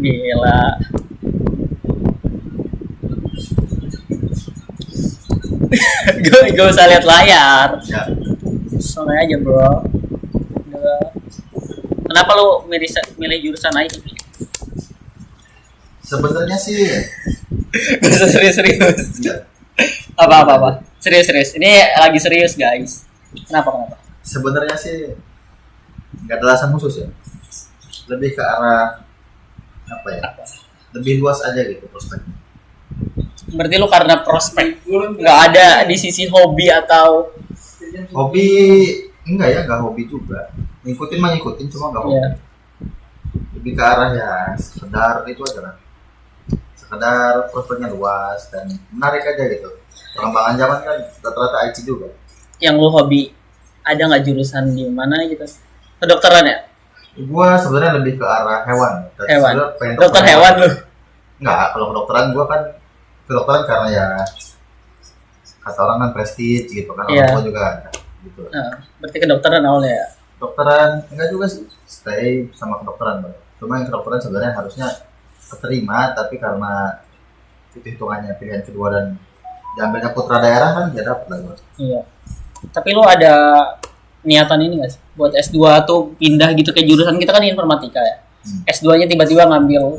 Gila. Gue usah lihat layar. Ya. Santai aja bro. Kenapa lu milih jurusan IT? Sebenarnya sih Gak usah serius-serius. enggak. Apa? Serius-serius. Ini lagi serius guys. Kenapa? Sebenarnya sih nggak ada alasan khusus ya. Lebih ke arah apa ya? Lebih luas aja gitu prospeknya. Berarti lu karena prospek, nggak ada di sisi hobi atau Hobi enggak hobi juga. Ngikutin cuma enggak hobi. Iya. Lebih ke arah ya sekedar itu aja lah. Sekedar prospeknya luas dan menarik aja gitu. Perkembangan zaman kan rata-rata IT juga. yang lu hobi? Ada nggak jurusan di mana gitu? Kedokteran ya? Gua sebenarnya lebih ke arah hewan. Dan Hewan. sebenarnya pengen Dokter hewan lu? Enggak, kalau kedokteran gua kan kedokteran karena ya kata orang kan prestige gitu kan, Iya. orang tua juga ada gitu. Nah, berarti kedokteran awalnya ya? Kedokteran enggak juga sih, stay sama kedokteran Bang. Cuma yang kedokteran sebenarnya harusnya keterima, tapi karena itu hitungannya pilihan kedua dan diambilnya putra daerah kan dia dapat lah gua. Iya. Tapi lu ada niatan ini nggak sih? Buat S2 tuh pindah gitu ke jurusan kita kan informatika ya? S2-nya tiba-tiba ngambil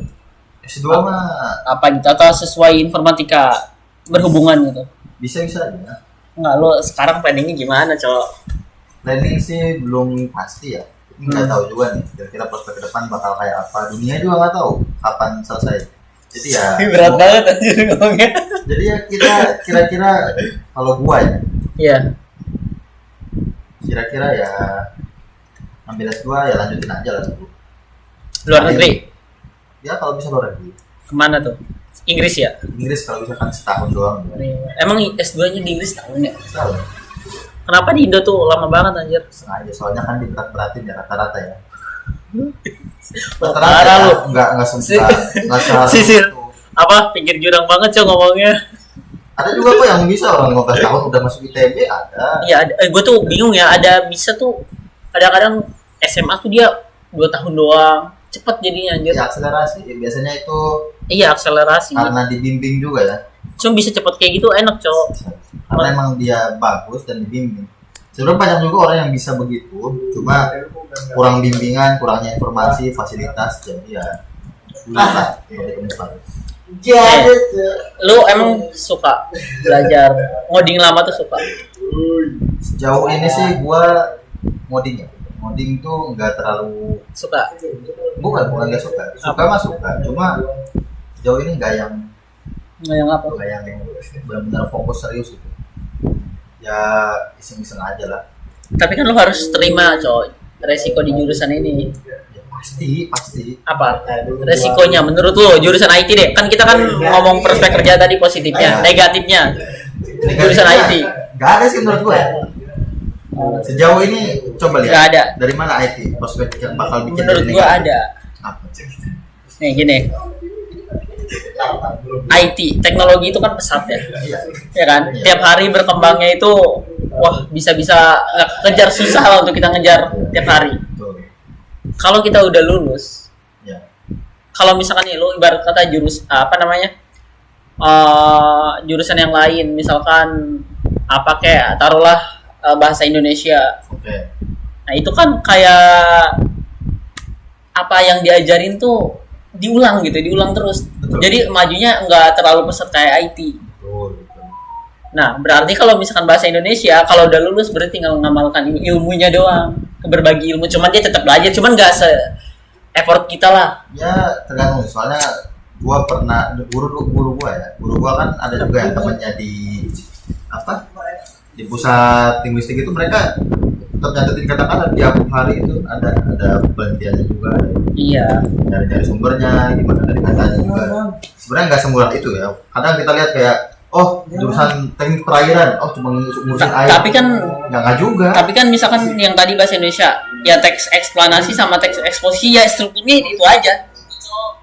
S2 mah apa gitu? Atau sesuai informatika berhubungan gitu? bisa-bisa aja. Enggak, lu sekarang planningnya gimana, Cok? Planning sih belum pasti ya. Nggak tahu juga nih kira-kira prospek ke depan bakal kayak apa. Dunia juga nggak tahu kapan selesai. Jadi ya Berat banget anjir ngomongnya. jadi ya kita kira-kira kalau gua ya Iya. kira-kira ya ambil S2 ya lanjutin aja lah dulu. Luar negeri. Ya kalau bisa luar negeri. Kemana tuh? Inggris ya? Inggris kalau bisa kan setahun doang. Emang S2-nya di Inggris tahun ya? Setahun. Kenapa di Indo tuh lama banget anjir? Sengaja soalnya kan diberat-beratin ya rata-rata ya. Parah ya, lu. nggak semua nggak seharusnya Sisir. itu. Apa pinggir jurang banget Cok ngomongnya? Ada juga kok yang bisa orang 15 tahun udah masuk ITB ada. Iya, gue tuh bingung ya, ada bisa tuh kadang-kadang SMA tuh dia 2 tahun doang. Cepet jadinya anjir. Ya akselerasi biasanya itu Iya, akselerasi. karena dibimbing juga ya. Cuma bisa cepet kayak gitu enak, Cok. Karena emang dia bagus dan dibimbing. Sebenarnya banyak juga orang yang bisa begitu, cuma kurang bimbingan, kurangnya informasi, fasilitas, jadi ya sulit lah untuk ditemukan. Lu emang suka belajar ngoding lama tuh suka? Sejauh ini sih gua modding ya. Modding tuh nggak terlalu Suka. bukan nggak suka. Suka mah suka, cuma sejauh ini nggak yang Nggak benar-benar fokus serius itu. Ya iseng-iseng aja lah. Tapi kan lu harus terima, coy, resiko di jurusan ini. Ya, pasti. Apa resikonya menurut lu jurusan IT deh? Kan kita kan ngomong prospek kerja tadi positifnya, negatifnya. Jurusan IT. Nggak ada sih menurut gua. Sejauh ini coba lihat. Nggak ada. Dari mana IT prospek yang bakal bikin Menurut jadi gua negatif? ada. Apa? Nih gini. IT, teknologi itu kan pesat ya. Iya. Ya kan? Iya. Tiap hari berkembangnya itu wah bisa-bisa ngejar susah lah untuk kita ngejar tiap hari. Betul. Kalau kita udah lulus, Ya. kalau misalkan nih lu ibarat kata jurusan yang lain, misalkan apa kayak taruhlah bahasa Indonesia. Oke. Nah, itu kan kayak apa yang diajarin tuh diulang terus. Betul. Jadi majunya nggak terlalu pesat kayak IT. Betul. Nah, berarti kalau misalkan bahasa Indonesia, kalau udah lulus berarti tinggal mengamalkan ilmunya doang, berbagi ilmu. Cuman dia tetap belajar, cuman nggak se effort kita lah. Ya tergantung soalnya gua pernah guru gua kan ada juga yang temennya di apa di pusat linguistik itu mereka tetap nyatetin kata-kata tiap hari itu ada penelitiannya juga Iya. dari sumbernya gimana dari katanya juga sebenarnya nggak semudah itu ya kadang kita lihat kayak oh jurusan teknik perairan oh cuma ngurusin air Tapi kan nggak juga Tapi kan misalkan yang tadi bahasa Indonesia, ya teks eksplanasi sama teks eksposisi ya strukturnya itu aja.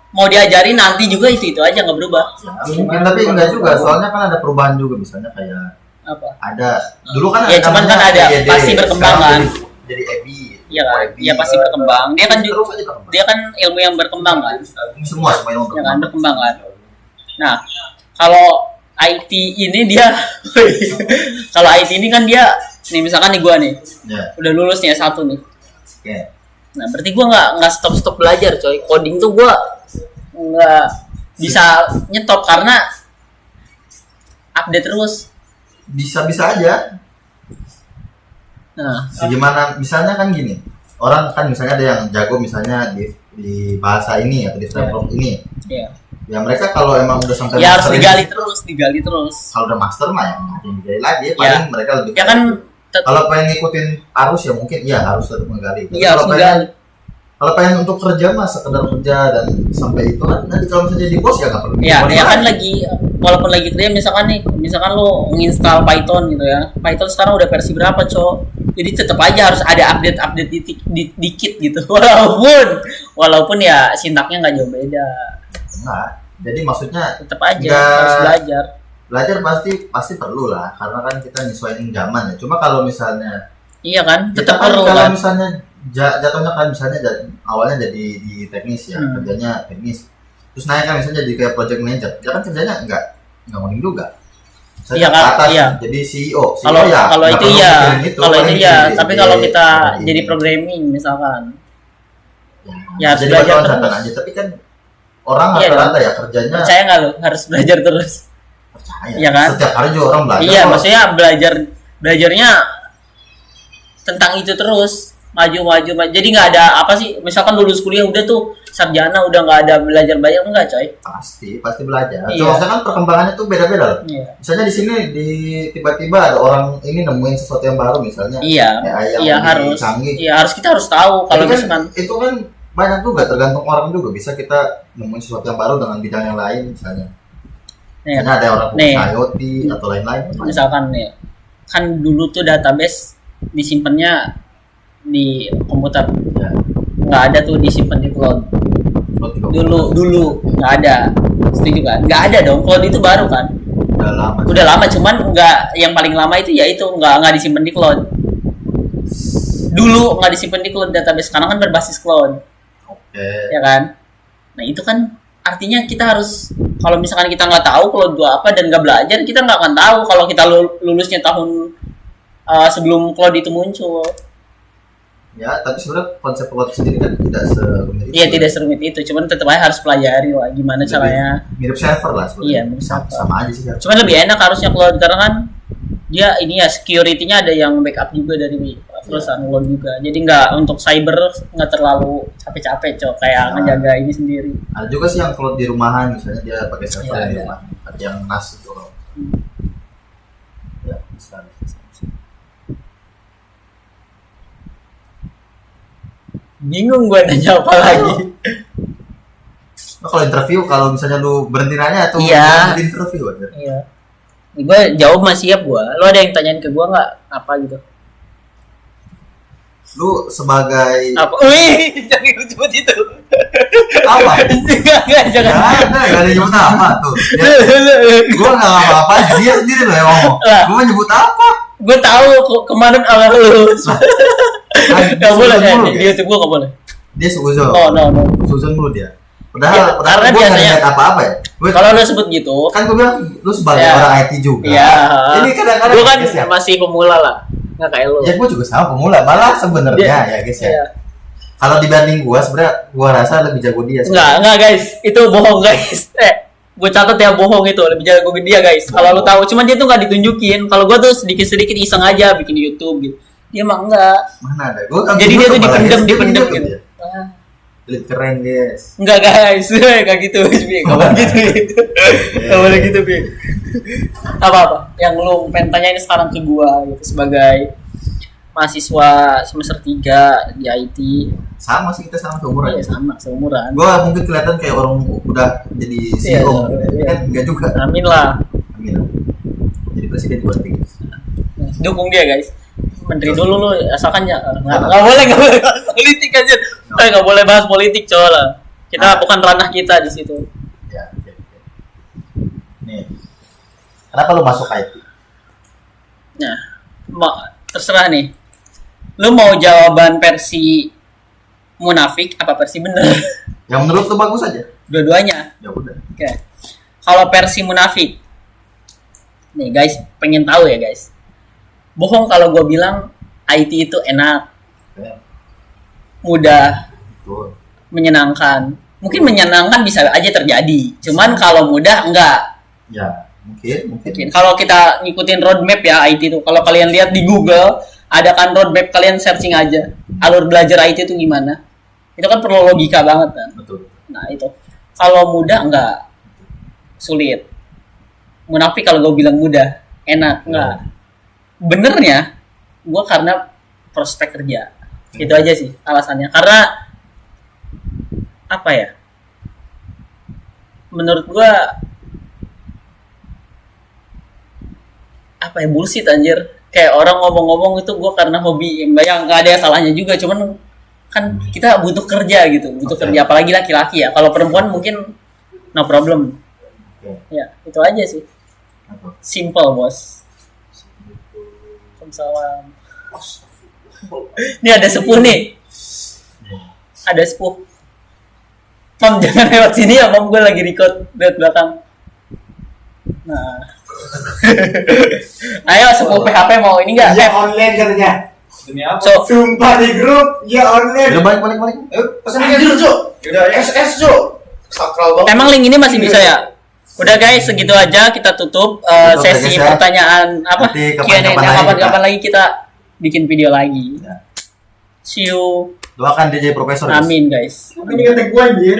Mau diajarin nanti juga itu aja nggak berubah. mungkin tapi enggak juga soalnya kan ada perubahan juga misalnya kayak Apa? ada dulu kan Ya, cuman kan ada, EYD, pasti berkembang sekarang kan. jadi EBI Iya kan? web, Iya pasti berkembang. Dia kan terus aja berkembang. dia kan ilmu yang berkembang kan. Semua ilmu Ya kan berkembang. berkembang kan. Nah, kalau IT ini dia kalau IT ini kan dia nih misalkan nih gua nih Ya, udah lulus nih S1 nih. oke. Nah, berarti gua nggak stop belajar, coy. Coding tuh gua nggak bisa nyetop karena update terus. Bisa-bisa aja. Nah, Gimana misalnya kan gini, orang kan misalnya ada yang jago misalnya di bahasa ini atau di framework ini. ya. Ya mereka kalau emang udah sampai Ya harus master digali terus. kalau udah master mah ya nggak ada yang digali lagi, paling mereka lebih Ya kan kalau pengen ngikutin arus ya mungkin ya harus tetap menggali. Tapi iya harus digali. kalau pengen untuk kerja mah sekedar kerja dan sampai itu kan nanti kalau misalnya jadi bos ya nggak perlu. Ya, ya kan lagi walaupun lagi kerja misalkan lo menginstal Python gitu ya. Python sekarang udah versi berapa, Cok? Jadi tetap aja harus ada update dikit gitu. Walaupun ya sintaknya nggak jauh beda. Enggak. Jadi maksudnya Tetap aja nggak- harus belajar. belajar pasti perlu lah karena kan kita nyesuaiin zaman ya. Cuma kalau misalnya Iya kan? kita Tetap kan perlu kalau kan. misalnya jatuhnya kan misalnya awalnya jadi di teknis ya, Hmm. kerjanya teknis. Terus naik kan misalnya jadi kayak project manager. Ya kan kerjanya enggak ngoding juga. Saya Iya, ke kan? atas Iya. jadi CEO. Kalau ya, kalau nggak itu perlu ya, mikirin kalau paling itu ya. mikirin Tapi ide, kalau kita ide. jadi programming misalkan, ya harus jadi belajar bakalan terus. aja. Tapi kan orang Iya rata-rata ya kerjanya Percaya nggak lo? Harus belajar terus. percaya. Iya kan? Setiap hari juga orang belajar. Iya, kok. maksudnya belajarnya tentang itu terus maju. Jadi nggak ada apa sih? Misalkan lulus kuliah udah tuh sarjana udah nggak ada belajar enggak, coy. pasti belajar. Iya. Cuma kan perkembangannya tuh beda-beda loh. Iya. Misalnya di sini tiba-tiba ada orang ini nemuin sesuatu yang baru misalnya. Iya. AI yang Iya lebih harus. canggih. Iya harus kita harus tahu kalau Tapi kan, misalkan itu kan banyak juga tergantung orang juga bisa kita nemuin sesuatu yang baru dengan bidang yang lain misalnya. nih, Misalnya ada orang Nih. punya IoT atau lain-lain. misalkan nih kan dulu tuh database disimpannya di komputer, Ya, nggak ada tuh disimpan di cloud. buat juga Dulu nggak ada, setuju kan? Nggak ada dong, cloud itu baru kan? udah lama. Udah lama, cuman nggak, yang paling lama itu ya itu nggak disimpan di cloud. Dulu nggak disimpan di cloud database, sekarang kan berbasis cloud, Oke. ya kan? Nah itu kan artinya kita harus, kalau misalkan kita nggak tahu cloud itu apa dan nggak belajar, kita nggak akan tahu kalau kita lulusnya tahun sebelum cloud itu muncul. Ya, tapi sebenarnya konsep cloud sendiri kan tidak serumit itu. Iya tidak serumit itu, cuman tetap aja harus pelajari lah gimana Lebih caranya. mirip server lah sebenarnya. Iya, mirip sama, server. sama aja sih. Cuman lebih enak harusnya cloud karena kan dia ini ya security-nya ada yang backup juga dari perusahaan cloud juga. Jadi nggak untuk cyber nggak terlalu capek-capek cok kayak Nah. ngejaga ini sendiri. Ada juga sih yang cloud di rumahan misalnya dia pakai server Iya, yang di iya. rumah. Ada yang NAS itu. Ya, bisa. Bingung gue nanya apa lagi. Nah, kalau interview kalau misalnya lu berhenti nanya atau Iya. berhenti interview aja. Iya. Gue jawab masih siap gue. Lo ada yang tanyain ke gue nggak apa gitu? Lu sebagai Apa? Wih, jangan sebut itu. apa? Jangan. Gak ada nyebut apa tuh. Ya, gua nggak apa-apa, dia sendiri loh yang ngomong. Lah. Gua nyebut apa? Gue tahu kemarin awal lu. Gak boleh ya, Suzon mulu di dia. YouTube gue gak boleh. Dia suzon. Oh no. Suzon mulu dia. Ya, Padahal karena gua nggak biasanya- niat apa-apa ya. Gua Kalau lu sebut gitu, kan gua bilang lu sebagai Ya. orang IT juga. ya. Ini kadang-kadang Gue kan guys, ya. masih pemula lah, nggak kayak lu. Ya gua juga sama pemula, malah sebenarnya Dia- ya guys ya. Iya. Kalau dibanding gua sebenarnya gua rasa lebih jago dia. Enggak guys, itu bohong guys. Gue catat ya bohong itu lebih jago dia guys. Kalau lu tahu, cuman dia tuh nggak ditunjukin. Kalau gue tuh sedikit-sedikit iseng aja bikin di YouTube gitu. Dia mah enggak. Mana ada? Gua kan Jadi dia tuh malah, guys. dipendem Dia gitu. ya. Lebih keren guys. Enggak guys, kayak gitu, Bi. Enggak boleh gitu. Enggak boleh gitu, Bi. Apa-apa yang lu pengen tanyain sekarang ke gua gitu sebagai mahasiswa semester 3 di IT. Sama sih kita sama seumuran. Iya, sama seumuran. Gua mungkin kelihatan kayak orang udah jadi Iya, CEO, iya. kan enggak juga. Amin lah. Amin. Jadi presiden buat guys. Dukung dia, guys. Menteri dulu lu asalkan ya. Enggak boleh bahas politik aja. Enggak boleh bahas politik, coy lah. Kita bukan ranah kita di situ. Ya, oke. Nih. Kenapa lu masuk IT? Nah, terserah nih. Lu mau jawaban versi munafik apa versi bener? Yang menurut lu bagus aja. Dua-duanya. Ya udah. Oke. Kalau versi munafik. Nih guys, pengen tahu ya guys. Bohong kalau gue bilang IT itu enak, Oke. mudah, Betul. menyenangkan. Mungkin menyenangkan bisa aja terjadi. Cuman kalau mudah enggak. Ya, mungkin. Kalau kita ngikutin roadmap ya IT itu. Kalau kalian lihat di Google, ada kan roadmap, kalian searching aja. Alur belajar IT itu gimana. Itu kan perlu logika banget kan. Betul. Nah itu. Kalau mudah enggak. Sulit. Munafik kalau gue bilang mudah. Enak. Enggak. Benernya, gue karena prospek kerja. Itu aja sih alasannya. Karena apa ya? Menurut gue apa ya, bullshit anjir. Kayak orang ngomong-ngomong itu gue karena hobi. Yang nggak ada salahnya juga. Cuman kan kita butuh kerja gitu. Butuh kerja. Apalagi laki-laki ya. Kalau perempuan mungkin no problem. Ya itu aja sih. Simple bos. Waalaikumsalam. Ini ada sepuh nih. Ada sepuh. Mam jangan lewat sini ya, Mam, gue lagi record lihat belakang. Nah. Ayo sepuh PHP mau ini enggak? Ya online katanya. Demi apa? So, Sumpah di grup, ya online. Udah balik. Pesan aja Cuk. Udah SS Cuk. Sakral banget. emang link ini masih bisa ya? Udah guys, segitu aja kita tutup Tutup ya, sesi guys, ya. pertanyaan apa? Nanti Q&A. kapan-kapan Kapan lagi kita bikin video lagi. Ya. See you. Doakan DJ Profesor. Amin guys. Ini kata gue anjir.